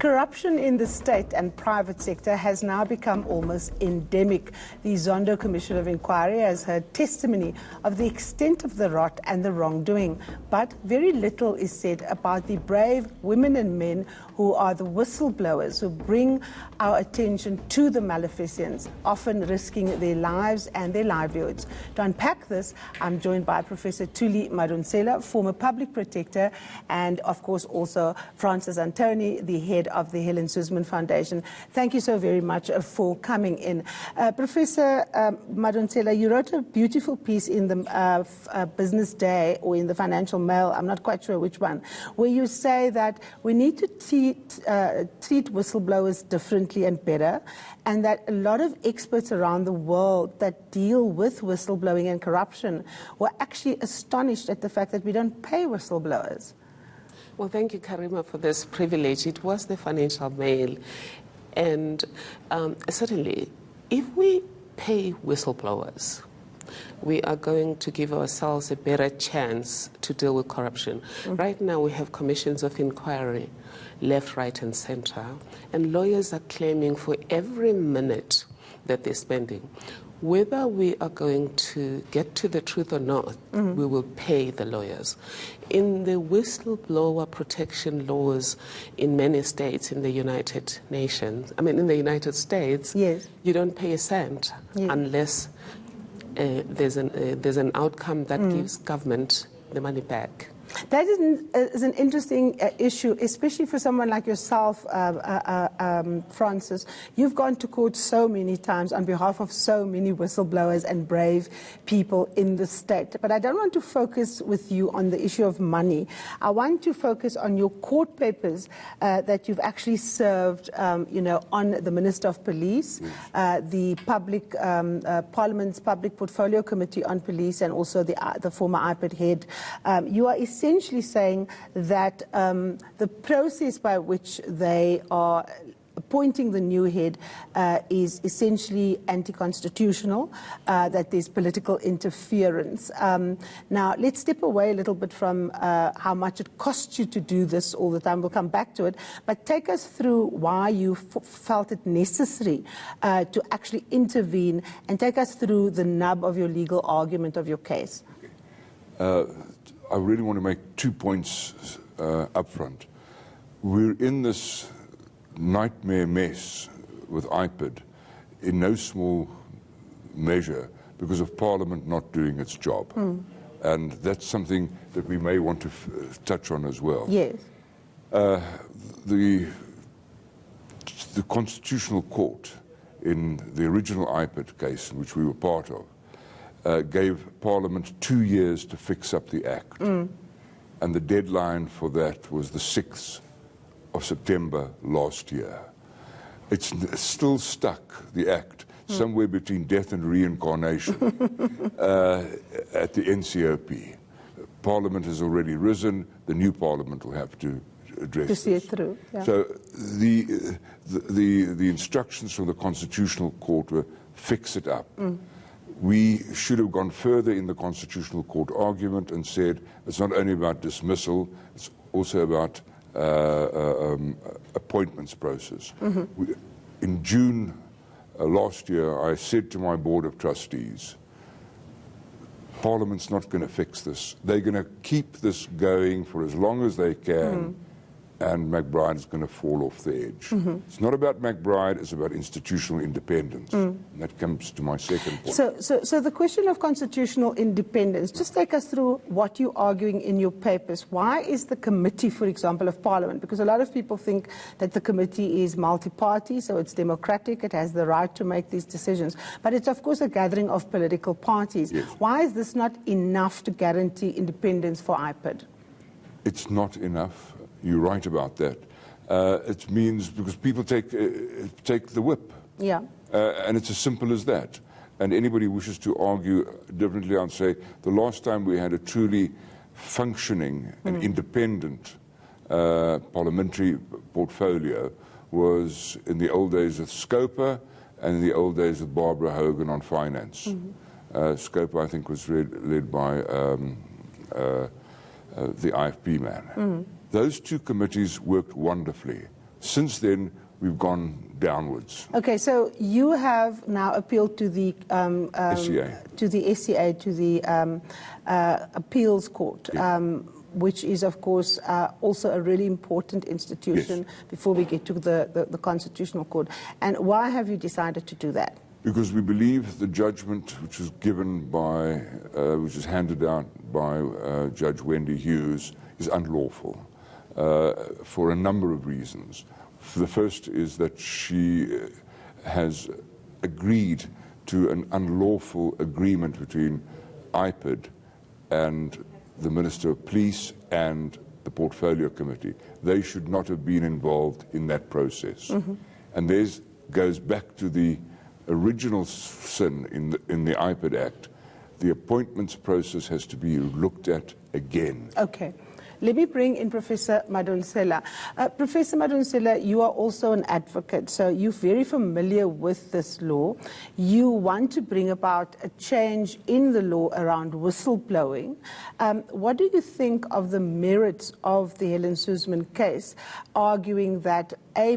Corruption in the state and private sector has now become almost endemic. The Zondo Commission of Inquiry has heard testimony of the extent of the rot and the wrongdoing, but very little is said about the brave women and men who are the whistleblowers who bring our attention to the malfeasance, often risking their lives and their livelihoods. To unpack this, I'm joined by Professor Thuli Madonsela, former public protector, and of course also Francis Antoni, the head of the Helen Suzman Foundation. Thank you so very much for coming in. Professor Madonsela, you wrote a beautiful piece in the Business Day or in the Financial Mail, I'm not quite sure which one, where you say that we need to treat whistleblowers differently and better, and that a lot of experts around the world that deal with whistleblowing and corruption were actually astonished at the fact that we don't pay whistleblowers. Well, thank you, Karima, for this privilege. It was the Financial Mail. And certainly, if we pay whistleblowers, we are going to give ourselves a better chance to deal with corruption. Mm-hmm. Right now, we have commissions of inquiry, left, right, and center, and lawyers are claiming for every minute that they're spending. Whether we are going to get to the truth or not, mm-hmm. we will pay the lawyers. In the whistleblower protection laws in many states in the United Nations, in the United States, yes. you don't pay a cent yes. unless there's an outcome that gives government the money back. That is an interesting issue, especially for someone like yourself, Francis. You've gone to court so many times on behalf of so many whistleblowers and brave people in the state. But I don't want to focus with you on the issue of money. I want to focus on your court papers that you've actually served, on the Minister of Police, the Parliament's Public Portfolio Committee on Police, and also the former IPID head. You are essentially saying that the process by which they are appointing the new head is essentially anti-constitutional, that there's political interference. Now, let's step away a little bit from how much it costs you to do this all the time. We'll come back to it. But take us through why you felt it necessary to actually intervene, and take us through the nub of your legal argument of your case. I really want to make 2 points up front. We're in this nightmare mess with IPID in no small measure because of Parliament not doing its job. And that's something that we may want to touch on as well. Yes. The Constitutional Court in the original IPID case, in which we were part of, gave Parliament 2 years to fix up the Act. And the deadline for that was the 6th of September last year. It's still stuck, the Act, somewhere between death and reincarnation at the NCOP. Parliament has already risen. The new Parliament will have to address to see it through. Yeah. So the instructions from the Constitutional Court were fix it up. We should have gone further in the Constitutional Court argument and said it's not only about dismissal, it's also about appointments process. In June last year, I said to my Board of Trustees, Parliament's not going to fix this. They're going to keep this going for as long as they can, and McBride is going to fall off the edge. It's not about McBride, it's about institutional independence. And that comes to my second point. So the question of constitutional independence, just take us through what you're arguing in your papers. Why is the committee, for example, of Parliament? Because a lot of people think that the committee is multi-party, so it's democratic, it has the right to make these decisions. But it's, of course, a gathering of political parties. Yes. Why is this not enough to guarantee independence for IPID? It's not enough. You're right about that. It means because people take the whip. Yeah. And it's as simple as that. And anybody who wishes to argue differently, I'll say the last time we had a truly functioning and independent parliamentary portfolio was in the old days with Scopa and in the old days with Barbara Hogan on finance. Scopa, I think, was led by the IFP man. Those two committees worked wonderfully. Since then, we've gone downwards. Okay, so you have now appealed to the SCA. to the SCA, to the appeals court, which is, of course, also a really important institution before we get to the Constitutional Court. And why have you decided to do that? Because we believe the judgment which was given by, which was handed out by Judge Wendy Hughes is unlawful for a number of reasons. The first is that she has agreed to an unlawful agreement between IPID and the Minister of Police and the Portfolio Committee. They should not have been involved in that process. And this goes back to the original sin in the IPID Act. The appointments process has to be looked at again. Okay. Let me bring in Professor Madonsela. Professor Madonsela, you are also an advocate, so you're very familiar with this law. You want to bring about a change in the law around whistleblowing. What do you think of the merits of the Helen Suzman case, arguing that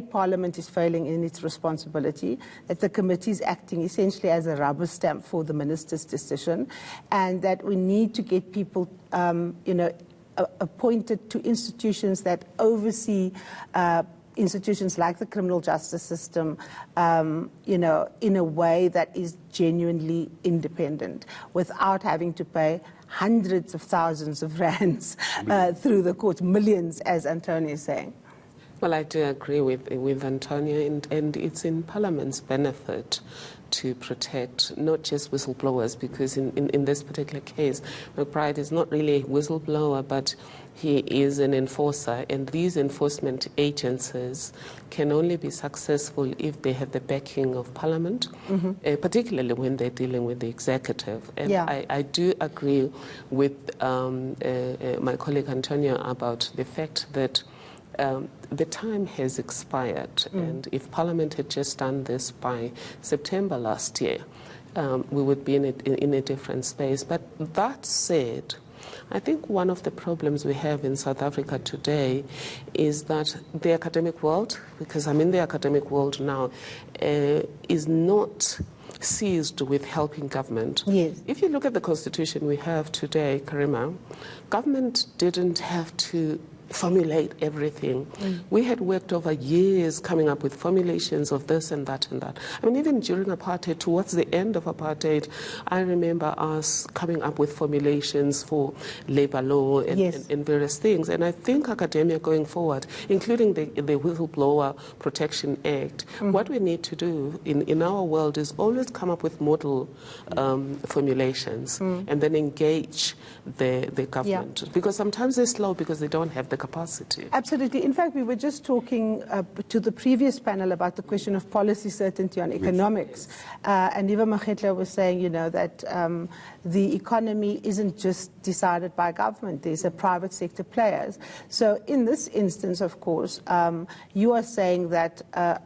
Parliament is failing in its responsibility, that the committee is acting essentially as a rubber stamp for the minister's decision, and that we need to get people, appointed to institutions that oversee institutions like the criminal justice system, in a way that is genuinely independent, without having to pay hundreds of thousands of rands through the courts, millions, as Antoni is saying. Well, I do agree with Antoni, and it's in Parliament's benefit to protect not just whistleblowers, because in this particular case, McBride is not really a whistleblower, but he is an enforcer, and these enforcement agencies can only be successful if they have the backing of Parliament, particularly when they're dealing with the executive. And I do agree with my colleague Antonio about the fact that the time has expired, and if Parliament had just done this by September last year, we would be in a different space. But that said, I think one of the problems we have in South Africa today is that the academic world, because I'm in the academic world now, is not seized with helping government. Yes. If you look at the constitution we have today, Karima, government didn't have to formulate everything. We had worked over years coming up with formulations of this and that and that. I mean, even during apartheid, towards the end of apartheid, I remember us coming up with formulations for labor law and various things. And I think academia going forward, including the Whistleblower Protection Act, what we need to do in our world is always come up with model formulations and then engage the government. Because sometimes they're slow because they don't have the capacity. Absolutely. In fact, we were just talking to the previous panel about the question of policy certainty on economics. And Eva Magetla was saying, that the economy isn't just decided by government. There's a private sector players. So in this instance, of course, you are saying that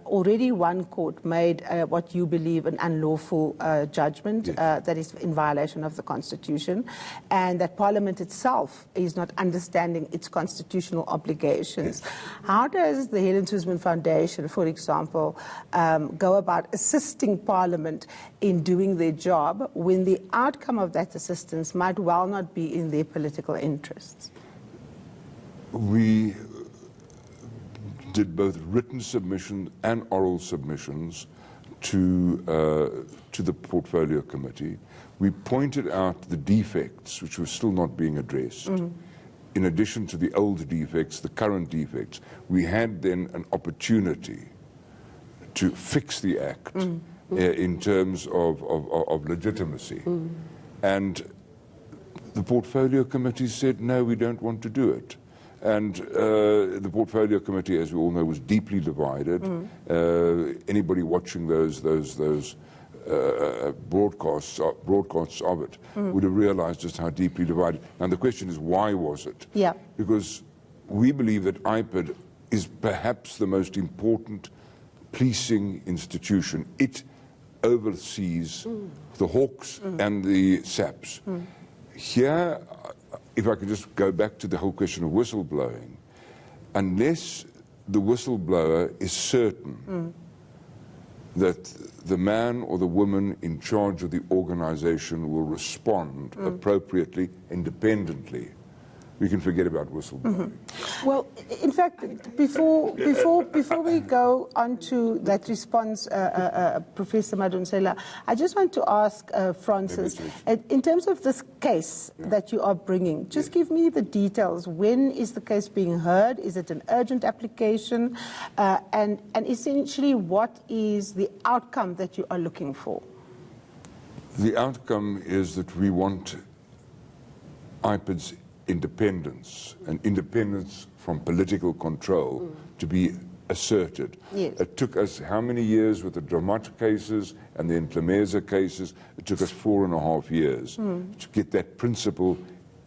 already one court made what you believe an unlawful judgment that is in violation of the Constitution, and that Parliament itself is not understanding its constitutional obligations. How does the Helen Suzman Foundation, for example, go about assisting Parliament in doing their job when the outcome of that assistance might well not be in their political interests? We did both written submissions and oral submissions to the Portfolio Committee. We pointed out the defects which were still not being addressed. In addition to the old defects, the current defects, we had then an opportunity to fix the Act in terms of legitimacy. And the Portfolio Committee said, no, we don't want to do it. And the Portfolio Committee, as we all know, was deeply divided. Anybody watching those broadcasts of it would have realized just how deeply divided. And the question is, why was it? Because we believe that IPID is perhaps the most important policing institution. It oversees the hawks and the saps. Here, if I could just go back to the whole question of whistleblowing, unless the whistleblower is certain that the man or the woman in charge of the organization will respond appropriately, independently, we can forget about whistleblowing. Well, in fact, before we go on to that response, Professor Madonsela, I just want to ask Francis, in terms of this case that you are bringing, just give me the details. When is the case being heard? Is it an urgent application? And essentially, what is the outcome that you are looking for? The outcome is that we want IPID's independence and independence from political control to be asserted. Yes. It took us how many years with the Dramat cases and the Entlemeza cases? It took us 4.5 years to get that principle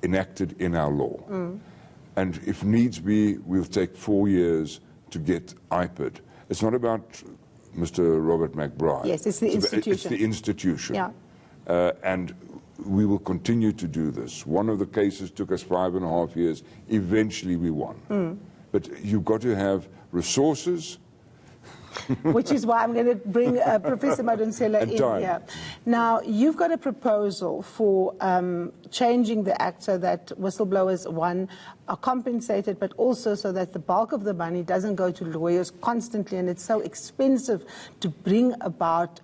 enacted in our law. And if needs be, we'll take 4 years to get IPID. It's not about Mr. Robert McBride. Yes, it's the institution. It's the institution. Yeah. And we will continue to do this. One of the cases took us 5.5 years. Eventually we won. But you've got to have resources. Which is why I'm going to bring Professor Madonsela in here. Now, you've got a proposal for changing the act so that whistleblowers, one, are compensated, but also so that the bulk of the money doesn't go to lawyers constantly, and it's so expensive to bring about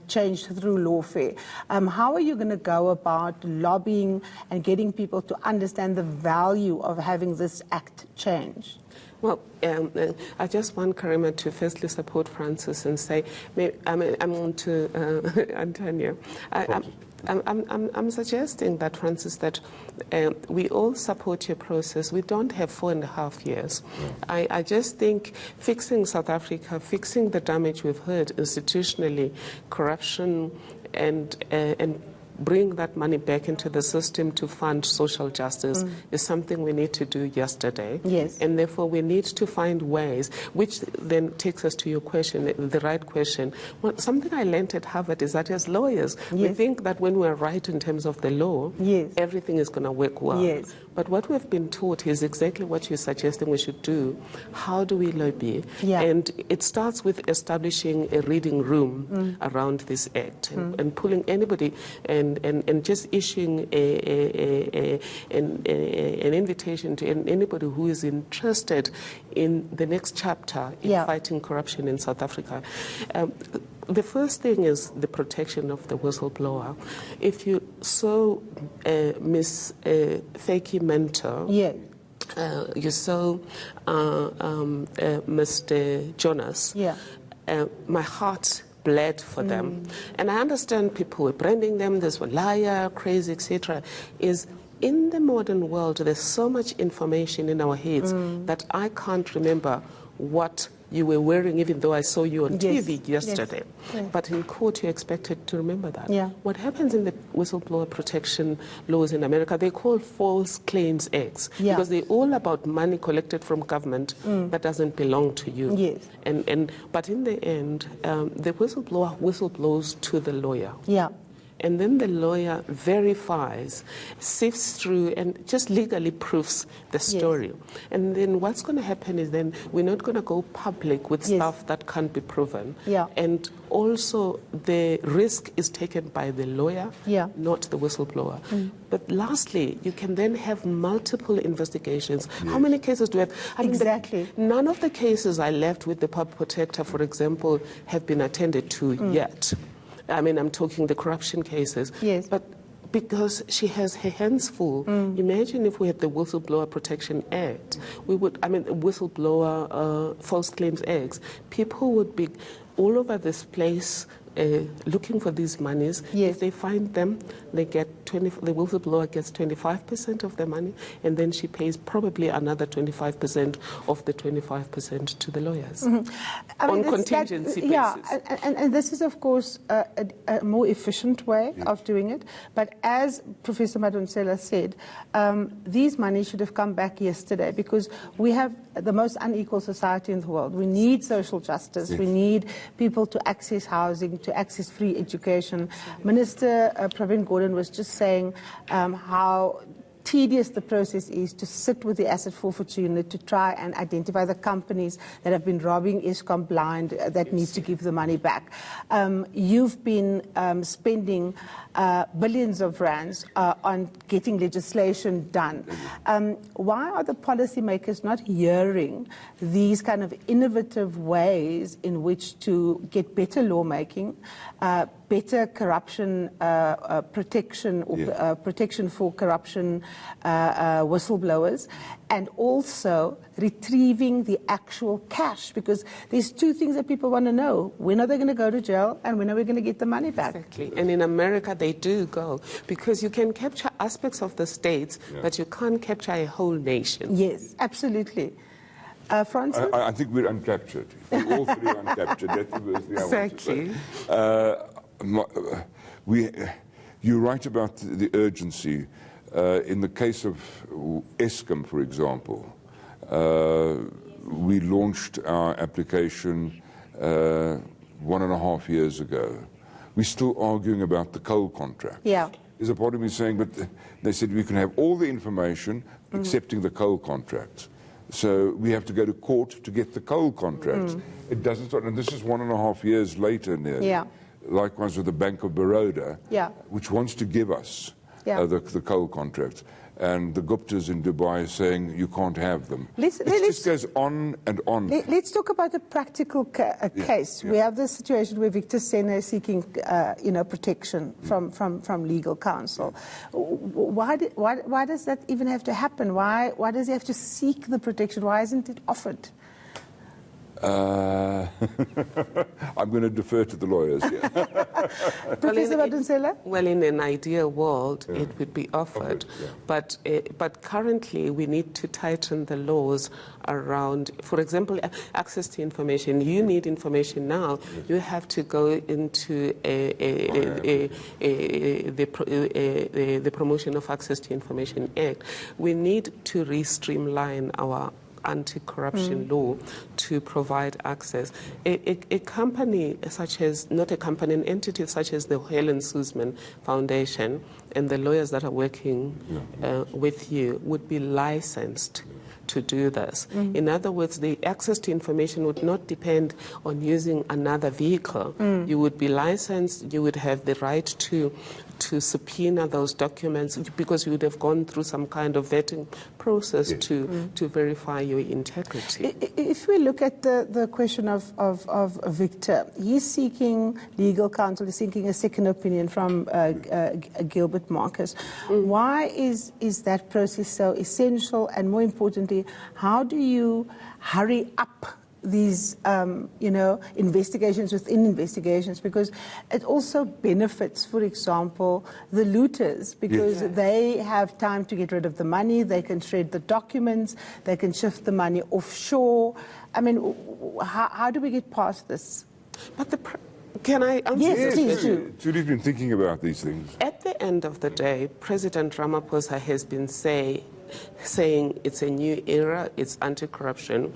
change through lawfare. How are you going to go about lobbying and getting people to understand the value of having this act changed? Well, I just want Karima to firstly support Francis and say, I'm on to Antoni. I'm suggesting that, Francis, that we all support your process. We don't have 4.5 years. I just think fixing South Africa, fixing the damage we've heard institutionally, corruption, and bring that money back into the system to fund social justice is something we need to do yesterday. Yes. And therefore we need to find ways, which then takes us to your question, the right question. Well, something I learned at Harvard is that as lawyers, we think that when we're right in terms of the law, everything is going to work well. Yes. But what we've been taught is exactly what you're suggesting we should do. How do we lobby? Yeah. And it starts with establishing a reading room around this act and pulling anybody and just issuing an invitation to anybody who is interested in the next chapter in fighting corruption in South Africa. The first thing is the protection of the whistleblower. If you saw Miss Fakey Mentor, you saw Mr. Jonas, my heart bled for them. And I understand people were branding them, this were liar, crazy, etc. Is in the modern world, there's so much information in our heads that I can't remember what you were wearing, even though I saw you on TV yesterday. But in court, you're expected to remember that. What happens in the whistleblower protection laws in America, they call false claims acts because they're all about money collected from government that doesn't belong to you. But in the end, the whistleblower whistleblowers to the lawyer. And then the lawyer verifies, sifts through, and just legally proves the story. And then what's going to happen is then we're not going to go public with stuff that can't be proven. And also the risk is taken by the lawyer, not the whistleblower. But lastly, you can then have multiple investigations. How many cases do we have? I mean, none of the cases I left with the public protector, for example, have been attended to yet. I mean, I'm talking the corruption cases. But because she has her hands full, imagine if we had the Whistleblower Protection Act, we would, I mean, Whistleblower False Claims Acts, people would be all over this place looking for these monies. If they find them, they get the whistleblower gets 25% of the money, and then she pays probably another 25% of the 25% to the lawyers on contingency basis. And this is, of course, a more efficient way of doing it. But as Professor Madonsela said, these monies should have come back yesterday because we have the most unequal society in the world. We need social justice. We need people to access housing, to access free education. Minister Pravin Gordhan was just saying how tedious the process is to sit with the asset forfeiture unit to try and identify the companies that have been robbing Eskom blind that need to give the money back. You've been spending billions of rands on getting legislation done. Why are the policymakers not hearing these kind of innovative ways in which to get better lawmaking, better corruption protection, or protection for corruption whistleblowers, and also retrieving the actual cash? Because there's two things that people want to know. When are they going to go to jail, and when are we going to get the money back? Exactly. And in America, they do go, because you can capture aspects of the states, but you can't capture a whole nation. Yes, absolutely. Francis? I think we're uncaptured. We're all three uncaptured. That's the first thing I Exactly. want to say. You're right about the urgency. In the case of Eskom, for example, we launched our application 1.5 years ago. We're still arguing about the coal contract. Yeah. There's a part of me saying, but they said we can have all the information excepting the coal contracts. So we have to go to court to get the coal contracts. It doesn't start, and this is 1.5 years later nearly. Yeah. Likewise with the Bank of Baroda, Yeah. which wants to give us the coal contracts. And the Guptas in Dubai are saying you can't have them. It just goes on and on. Let's talk about a practical case. We have this situation where Victor Sena is seeking protection from legal counsel. Why does that even have to happen? Why does he have to seek the protection? Why isn't it offered? I'm going to defer to the lawyers here. Professor Madonsela? Well, in an ideal world, it would be offered. But currently, we need to tighten the laws around, for example, access to information. You need information now. You have to go into the Promotion of Access to Information Act. We need to re-streamline our anti-corruption law to provide access. A company such as, not a company, an entity such as the Helen Suzman Foundation and the lawyers that are working with you would be licensed to do this. In other words, the access to information would not depend on using another vehicle. You would be licensed, you would have the right to subpoena those documents because you would have gone through some kind of vetting process to verify your integrity. If we look at the question of Victor, he's seeking legal counsel, he's seeking a second opinion from Gilbert Marcus. Why is that process so essential? And more importantly, how do you hurry up these, investigations within investigations? Because it also benefits, for example, the looters, because they have time to get rid of the money, they can shred the documents, they can shift the money offshore. I mean, how do we get past this? But can I answer Yes, please do. Thuli's been thinking about these things. At the end of the day, President Ramaphosa has been saying it's a new era, it's anti-corruption,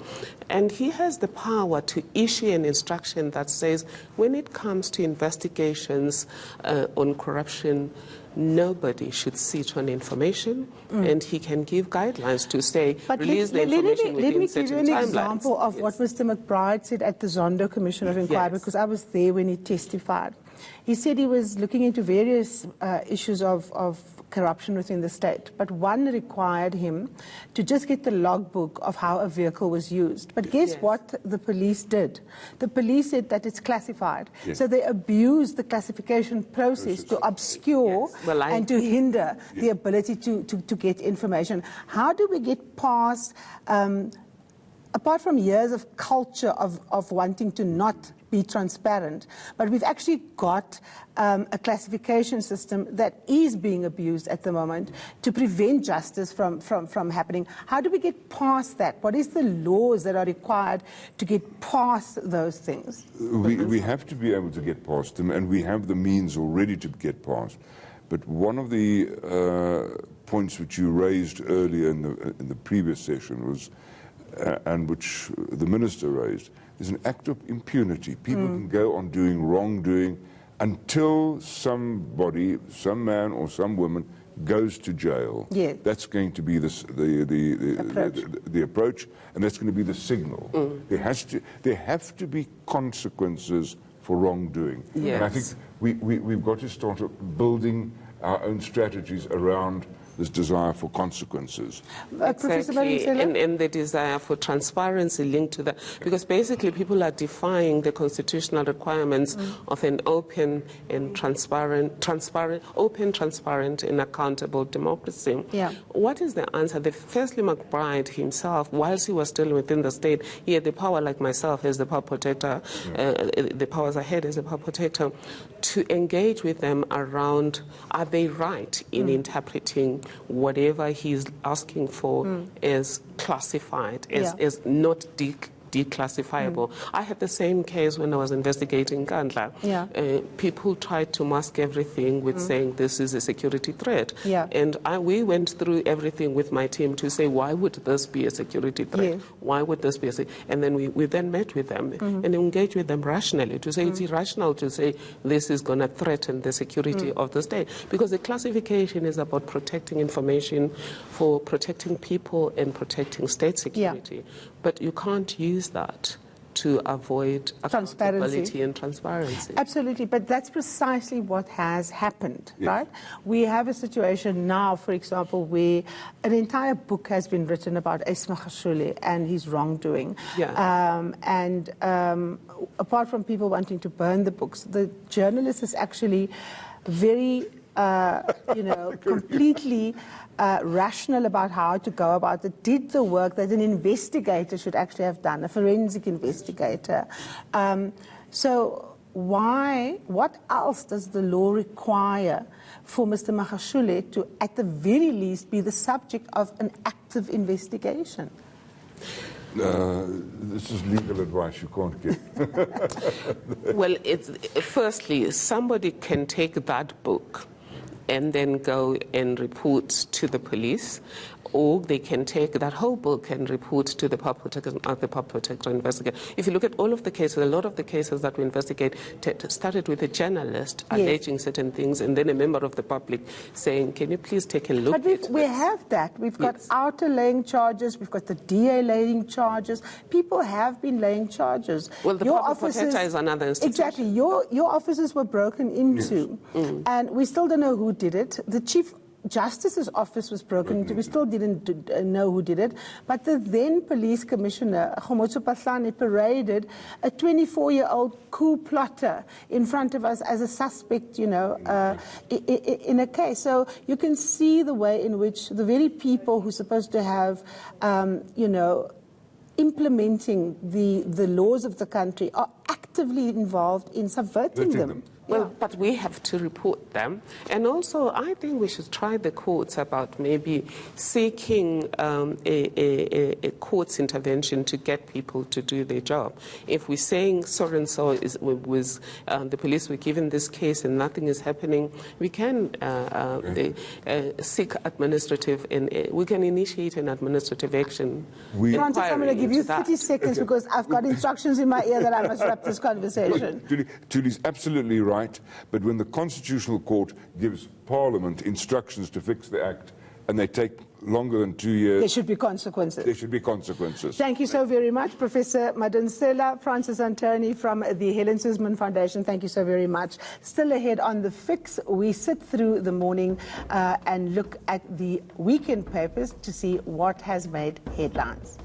and he has the power to issue an instruction that says when it comes to investigations on corruption, nobody should sit on information, and he can give guidelines to say, release the information within certain timelines. Let me give you an example of what Mr. McBride said at the Zondo Commission of Inquiry, because I was there when he testified. He said he was looking into various issues of corruption within the state, but one required him to just get the logbook of how a vehicle was used. But guess what the police did? The police said that it's classified. So they abused the classification process to obscure and to hinder the ability to get information. How do we get past, apart from years of culture of wanting to not be transparent, but we've actually got a classification system that is being abused at the moment to prevent justice from happening. How do we get past that? What is the laws that are required to get past those things? We have to be able to get past them, and we have the means already to get past. But one of the points which you raised earlier in the previous session was, and which the minister raised, is an act of impunity. People can go on doing wrongdoing until somebody, some man or some woman, goes to jail. Yes. That's going to be the approach, and that's going to be the signal. There have to be consequences for wrongdoing. Yes. And I think we've got to start building our own strategies around this desire for consequences. Professor Madonsela? And the desire for transparency linked to that. Because basically people are defying the constitutional requirements of an open and transparent, and accountable democracy. Yeah. What is the answer? Firstly, McBride himself, whilst he was still within the state, he had the power, like myself, as the power protector, the powers ahead as the power protector, to engage with them around, are they right in interpreting whatever he's asking for is classified, is not declassifiable. I had the same case when I was investigating Kandla. People tried to mask everything with saying this is a security threat. And we went through everything with my team to say, why would this be a security threat? Why would this be and then we then met with them and engaged with them rationally to say it's irrational to say this is going to threaten the security of the state. Because the classification is about protecting information, for protecting people and protecting state security. But you can't use that to avoid accountability and transparency. Absolutely, but that's precisely what has happened, right? We have a situation now, for example, where an entire book has been written about Esma Khashoggi and his wrongdoing. Apart from people wanting to burn the books, the journalist is actually very, completely rational about how to go about it, did the work that an investigator should actually have done, a forensic investigator. So what else does the law require for Mr. Magashule to, at the very least, be the subject of an active investigation? This is legal advice you can't give. Well, firstly, somebody can take that book and then go and report to the police, or they can take that whole book and report to the public protector investigator. If you look at all of the cases, a lot of the cases that we investigate started with a journalist alleging certain things, and then a member of the public saying, can you please take a look at this? But we have that. We've got outer laying charges, we've got the DA laying charges. People have been laying charges. Well, the public protector is another institution. Exactly. Your offices were broken into, and we still don't know who did it. The Chief Justice's office was broken into. We still didn't know who did it. But the then police commissioner, Khomotso Patlane, paraded a 24-year-old coup plotter in front of us as a suspect, in a case. So you can see the way in which the very people who are supposed to have, implementing the laws of the country are actively involved in subverting them. Well, but we have to report them. And also, I think we should try the courts about maybe seeking a court's intervention to get people to do their job. If we're saying so-and-so was the police were given this case and nothing is happening, we can seek administrative, and we can initiate an administrative action. Francis, I'm going to give you 30 seconds because I've got instructions in my ear that I must wrap this conversation. Thuli's absolutely right. But when the Constitutional Court gives Parliament instructions to fix the Act and they take longer than 2 years... There should be consequences. There should be consequences. Thank you so very much, Professor Madonsela, Francis Antoni from the Helen Suzman Foundation. Thank you so very much. Still ahead on The Fix, we sit through the morning and look at the weekend papers to see what has made headlines.